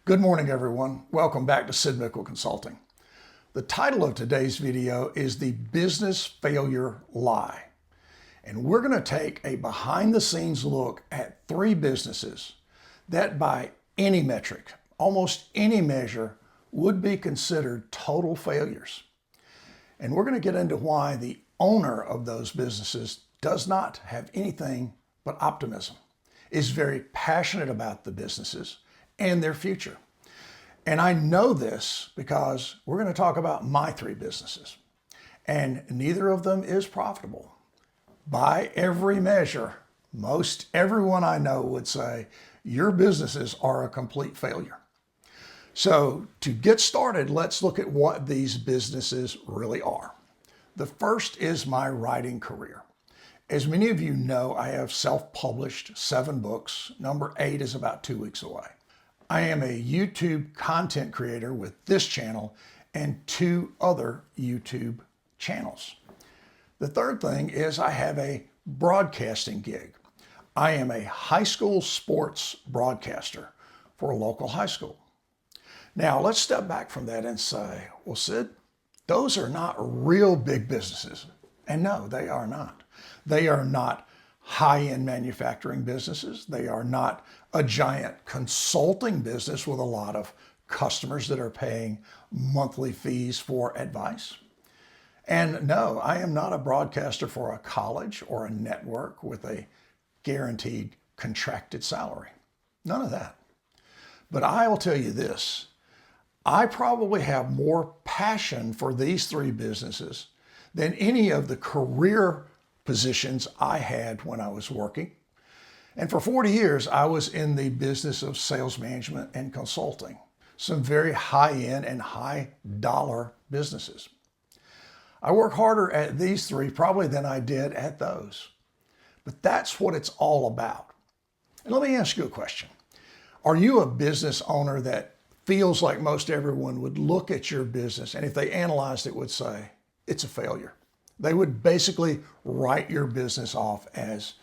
Good morning, everyone. Welcome back to Sid Mickle Consulting. The title of today's video is The Business Failure Lie. And we're going to take a behind-the-scenes look at three businesses that by any metric, almost any measure, would be considered total failures. And we're going to get into why the owner of those businesses does not have anything but optimism, is very passionate about the businesses and their future. And I know this because we're going to talk about my three businesses, and neither of them is profitable. By every measure, most everyone I know would say your businesses are a complete failure. So to get started, let's look at what these businesses really are. The first is my writing career. As many of you know, I have self-published 7 books. Number 8 is about 2 weeks away. I am a YouTube content creator with this channel and 2 other YouTube channels. The third thing is I have a broadcasting gig. I am a high school sports broadcaster for a local high school. Now let's step back from that and say, well, Sid, those are not real big businesses. And no, they are not. They are not high-end manufacturing businesses. They are not a giant consulting business with a lot of customers that are paying monthly fees for advice. And no, I am not a broadcaster for a college or a network with a guaranteed contracted salary. None of that. But I will tell you this, I probably have more passion for these 3 businesses than any of the career positions I had when I was working. And for 40 years, I was in the business of sales management and consulting, some very high-end and high-dollar businesses. I work harder at these 3 probably than I did at those. But that's what it's all about. And let me ask you a question. Are you a business owner that feels like most everyone would look at your business and if they analyzed it would say, it's a failure? They would basically write your business off as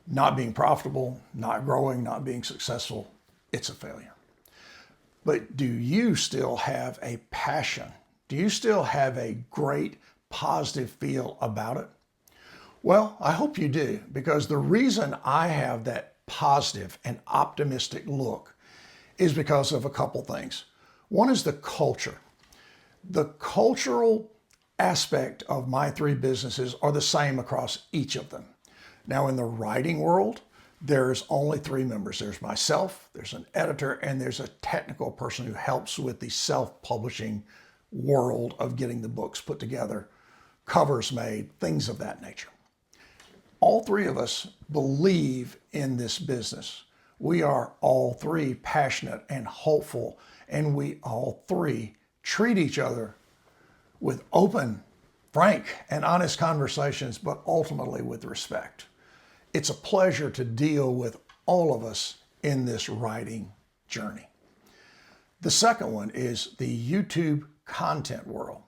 not being profitable, not growing, not being successful. It's a failure. But do you still have a passion? Do you still have a great positive feel about it? Well, I hope you do, because the reason I have that positive and optimistic look is because of a couple things. One is the culture. The cultural aspect of my 3 businesses are the same across each of them. Now, in the writing world, there's only 3 members. There's myself, there's an editor, and there's a technical person who helps with the self-publishing world of getting the books put together, covers made, things of that nature. All 3 of us believe in this business. We are all 3 passionate and hopeful, and we all 3 treat each other with open, frank, and honest conversations, but ultimately with respect. It's a pleasure to deal with all of us in this writing journey. The second one is the YouTube content world.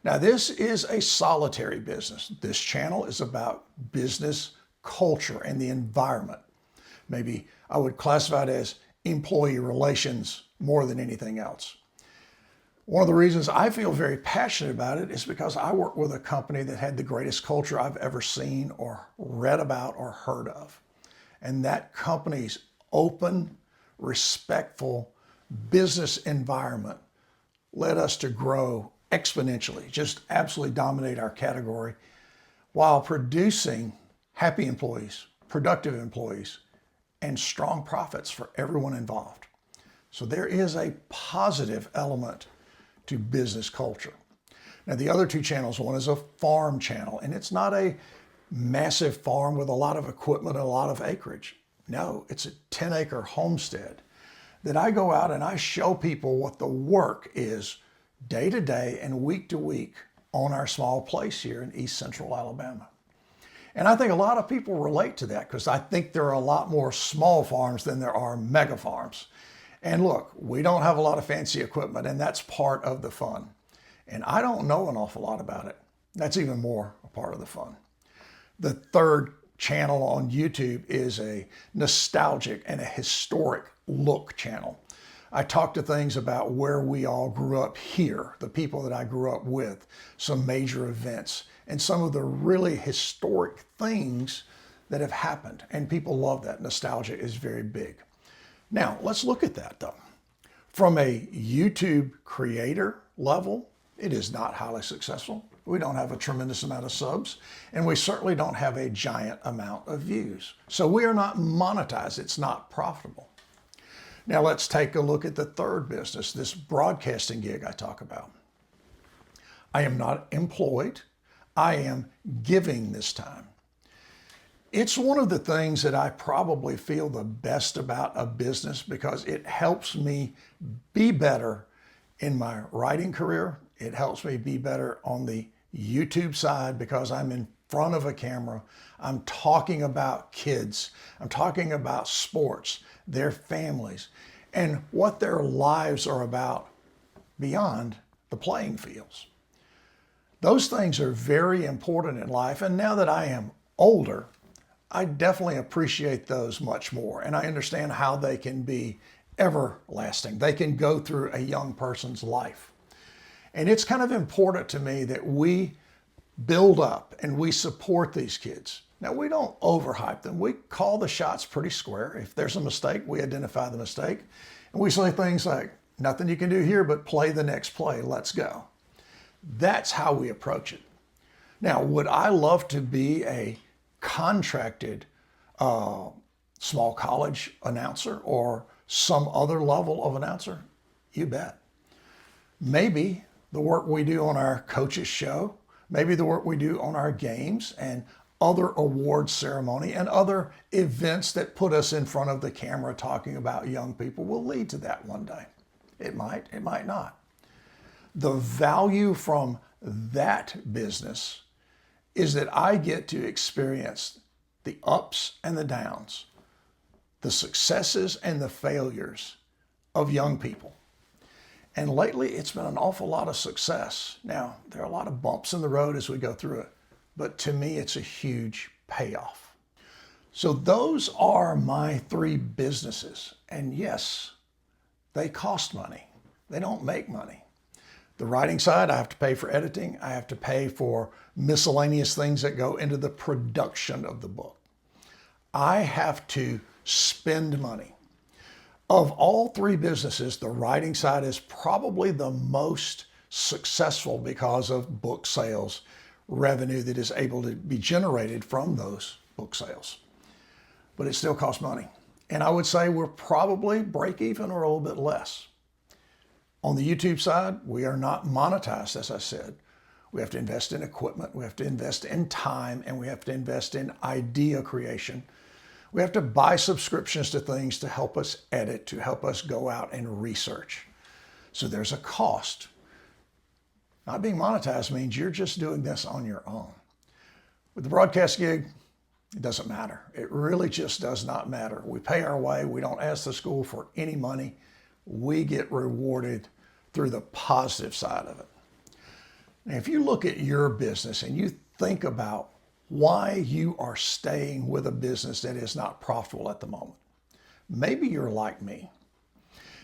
Now, this is a solitary business. This channel is about business culture and the environment. Maybe I would classify it as employee relations more than anything else. One of the reasons I feel very passionate about it is because I work with a company that had the greatest culture I've ever seen or read about or heard of. And that company's open, respectful business environment led us to grow exponentially, just absolutely dominate our category while producing happy employees, productive employees, and strong profits for everyone involved. So there is a positive element to business culture. Now, the other 2 channels, one is a farm channel, and it's not a massive farm with a lot of equipment and a lot of acreage. No, it's a 10-acre homestead that I go out and I show people what the work is day to day and week to week on our small place here in East Central Alabama. And I think a lot of people relate to that because I think there are a lot more small farms than there are mega farms. And look, we don't have a lot of fancy equipment, and that's part of the fun. And I don't know an awful lot about it. That's even more a part of the fun. The third channel on YouTube is a nostalgic and a historic look channel. I talk to things about where we all grew up here, the people that I grew up with, some major events, and some of the really historic things that have happened. And people love that. Nostalgia is very big. Now, let's look at that though. From a YouTube creator level, it is not highly successful. We don't have a tremendous amount of subs, and we certainly don't have a giant amount of views. So we are not monetized. It's not profitable. Now let's take a look at the third business, this broadcasting gig I talk about. I am not employed. I am giving this time. It's one of the things that I probably feel the best about a business because it helps me be better in my writing career. It helps me be better on the YouTube side because I'm in front of a camera. I'm talking about kids. I'm talking about sports, their families, and what their lives are about beyond the playing fields. Those things are very important in life. And now that I am older, I definitely appreciate those much more. And I understand how they can be everlasting. They can go through a young person's life. And it's kind of important to me that we build up and we support these kids. Now, we don't overhype them. We call the shots pretty square. If there's a mistake, we identify the mistake. And we say things like, nothing you can do here but play the next play. Let's go. That's how we approach it. Now, would I love to be a contracted small college announcer or some other level of announcer? You bet. Maybe the work we do on our coaches show, maybe the work we do on our games and other award ceremony and other events that put us in front of the camera talking about young people will lead to that one day. It might not. The value from that business is that I get to experience the ups and the downs, the successes and the failures of young people. And lately, it's been an awful lot of success. Now, there are a lot of bumps in the road as we go through it, but to me, it's a huge payoff. So those are my three businesses. And yes, they cost money. They don't make money. The writing side, I have to pay for editing. I have to pay for miscellaneous things that go into the production of the book. I have to spend money. Of all three businesses, the writing side is probably the most successful because of book sales, revenue that is able to be generated from those book sales. But it still costs money. And I would say we're probably break even or a little bit less. On the YouTube side, we are not monetized, as I said. We have to invest in equipment, we have to invest in time, and we have to invest in idea creation. We have to buy subscriptions to things to help us edit, to help us go out and research. So there's a cost. Not being monetized means you're just doing this on your own. With the broadcast gig, it doesn't matter. It really just does not matter. We pay our way. We don't ask the school for any money. We get rewarded through the positive side of it. Now, if you look at your business and you think about why you are staying with a business that is not profitable at the moment, maybe you're like me.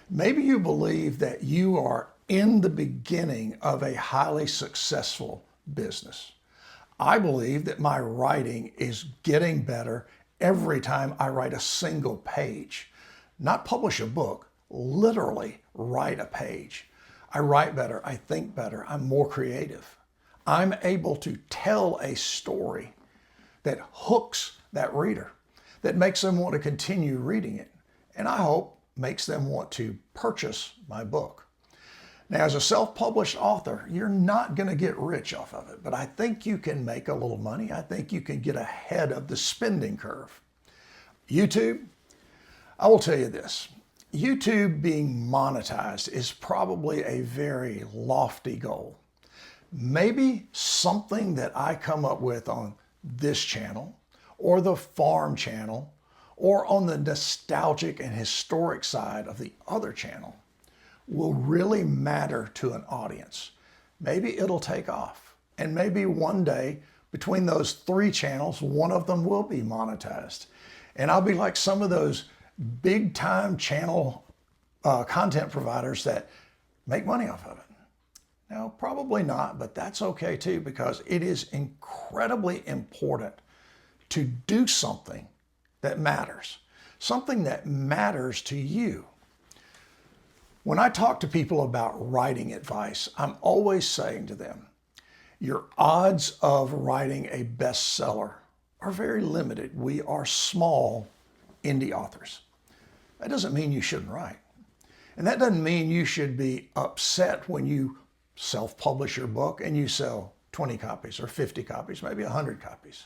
Maybe you believe that you are in the beginning of a highly successful business. I believe that my writing is getting better every time I write a single page. Not publish a book, literally write a page. I write better, I think better, I'm more creative. I'm able to tell a story that hooks that reader, that makes them want to continue reading it, and I hope makes them want to purchase my book. Now, as a self-published author, you're not going to get rich off of it, but I think you can make a little money. I think you can get ahead of the spending curve. YouTube, I will tell you this. YouTube being monetized is probably a very lofty goal. Maybe something that I come up with on this channel or the farm channel or on the nostalgic and historic side of the other channel will really matter to an audience. Maybe it'll take off. And maybe one day between those three channels, one of them will be monetized. And I'll be like some of those big time channel content providers that make money off of it. Now, probably not, but that's okay too, because it is incredibly important to do something that matters to you. When I talk to people about writing advice, I'm always saying to them, your odds of writing a bestseller are very limited. We are small indie authors. That doesn't mean you shouldn't write. And that doesn't mean you should be upset when you self-publish your book and you sell 20 copies or 50 copies, maybe 100 copies.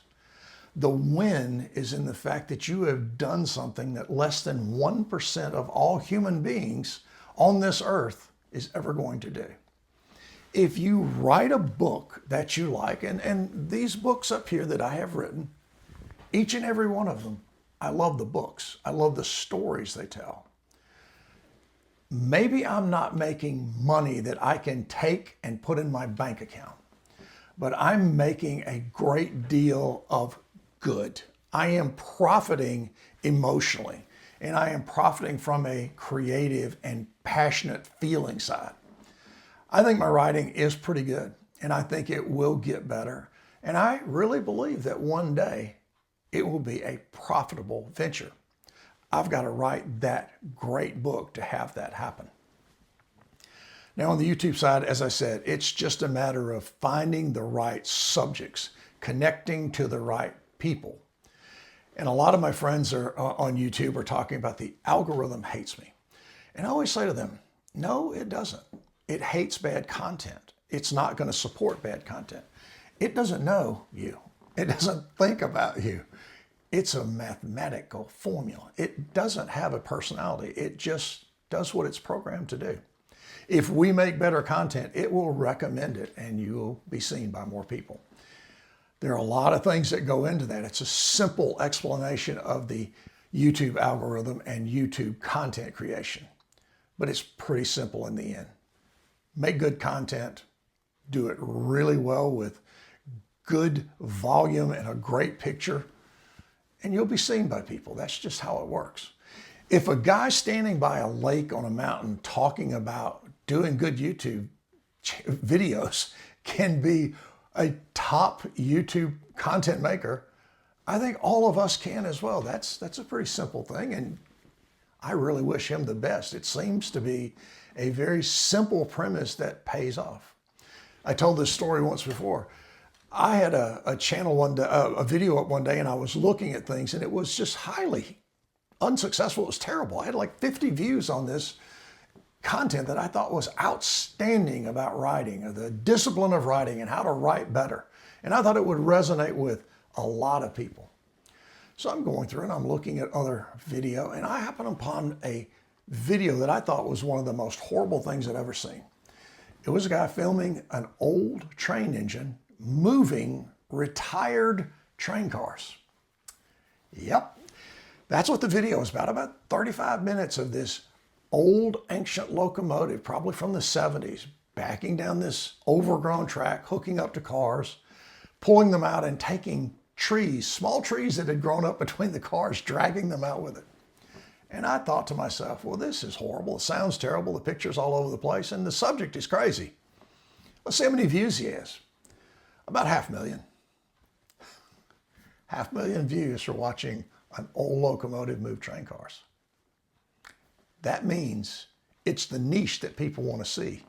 The win is in the fact that you have done something that less than 1% of all human beings on this earth is ever going to do. If you write a book that you like, and these books up here that I have written, each and every one of them, I love the books. I love the stories they tell. Maybe I'm not making money that I can take and put in my bank account, but I'm making a great deal of good. I am profiting emotionally, and I am profiting from a creative and passionate feeling side. I think my writing is pretty good, and I think it will get better. And I really believe that one day it will be a profitable venture. I've got to write that great book to have that happen. Now on the YouTube side, as I said, it's just a matter of finding the right subjects, connecting to the right people. And a lot of my friends on YouTube are talking about the algorithm hates me. And I always say to them, no, it doesn't. It hates bad content. It's not going to support bad content. It doesn't know you. It doesn't think about you. It's a mathematical formula. It doesn't have a personality. It just does what it's programmed to do. If we make better content, it will recommend it and you will be seen by more people. There are a lot of things that go into that. It's a simple explanation of the YouTube algorithm and YouTube content creation, but it's pretty simple in the end. Make good content, do it really well with good volume and a great picture, and you'll be seen by people. That's just how it works. If a guy standing by a lake on a mountain talking about doing good YouTube videos can be a top YouTube content maker, I think all of us can as well. That's a pretty simple thing, and I really wish him the best. It seems to be a very simple premise that pays off. I told this story once before. I had a channel one day, a video up one day, and I was looking at things, and it was just highly unsuccessful. It was terrible. I had like 50 views on this content that I thought was outstanding about writing, or the discipline of writing and how to write better. And I thought it would resonate with a lot of people. So I'm going through and I'm looking at other video, and I happen upon a video that I thought was one of the most horrible things I'd ever seen. It was a guy filming an old train engine moving retired train cars. Yep, that's what the video is about 35 minutes of this old ancient locomotive, probably from the 70s, backing down this overgrown track, hooking up to cars, pulling them out and taking trees, small trees that had grown up between the cars, dragging them out with it. And I thought to myself, well, this is horrible. It sounds terrible. The picture's all over the place, and the subject is crazy. Let's see how many views he has. About 500,000. 500,000 views for watching an old locomotive move train cars. That means it's the niche that people want to see.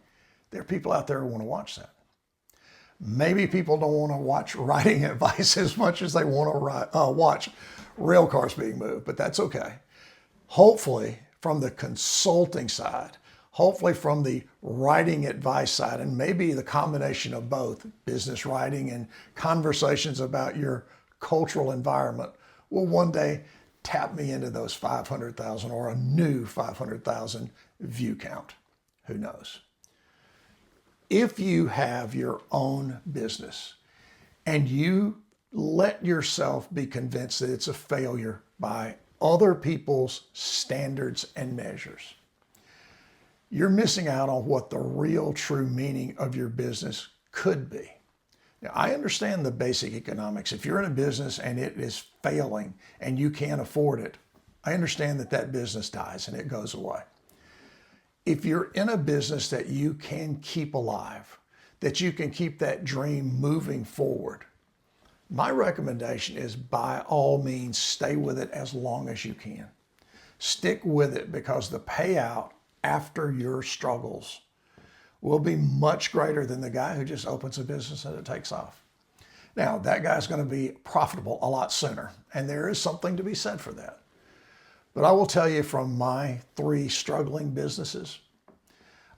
There are people out there who want to watch that. Maybe people don't want to watch writing advice as much as they want to watch rail cars being moved, but that's okay. Hopefully from the consulting side, hopefully from the writing advice side, and maybe the combination of both, business writing and conversations about your cultural environment, will one day tap me into those 500,000 or a new 500,000 view count. Who knows? If you have your own business and you let yourself be convinced that it's a failure by other people's standards and measures, you're missing out on what the real true meaning of your business could be. Now, I understand the basic economics. If you're in a business and it is failing and you can't afford it, I understand that that business dies and it goes away. If you're in a business that you can keep alive, that you can keep that dream moving forward, my recommendation is by all means, stay with it as long as you can. Stick with it because the payout after your struggles will be much greater than the guy who just opens a business and it takes off. Now, that guy's going to be profitable a lot sooner, and there is something to be said for that. But I will tell you from my 3 struggling businesses,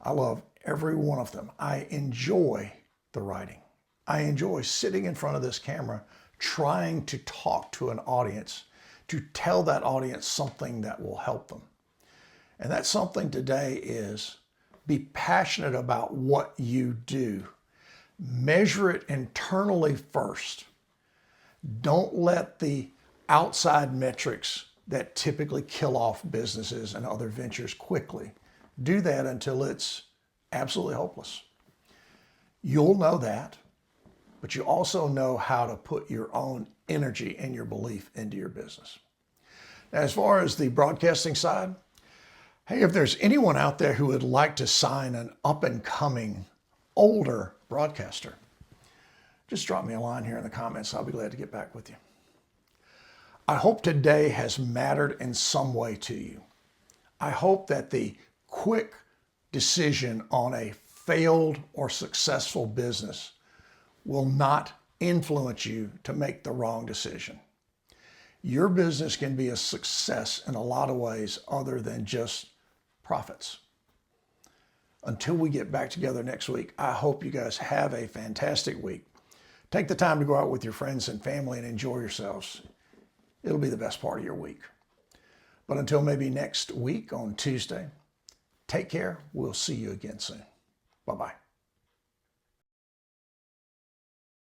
I love every one of them. I enjoy the writing. I enjoy sitting in front of this camera, trying to talk to an audience, to tell that audience something that will help them. And that something today is be passionate about what you do. Measure it internally first. Don't let the outside metrics that typically kill off businesses and other ventures quickly do that until it's absolutely hopeless. You'll know that, but you also know how to put your own energy and your belief into your business. Now, as far as the broadcasting side, hey, if there's anyone out there who would like to sign an up-and-coming, older broadcaster, just drop me a line here in the comments. I'll be glad to get back with you. I hope today has mattered in some way to you. I hope that the quick decision on a failed or successful business will not influence you to make the wrong decision. Your business can be a success in a lot of ways other than just profits. Until we get back together next week, I hope you guys have a fantastic week. Take the time to go out with your friends and family and enjoy yourselves. It'll be the best part of your week. But until maybe next week on Tuesday, take care. We'll see you again soon.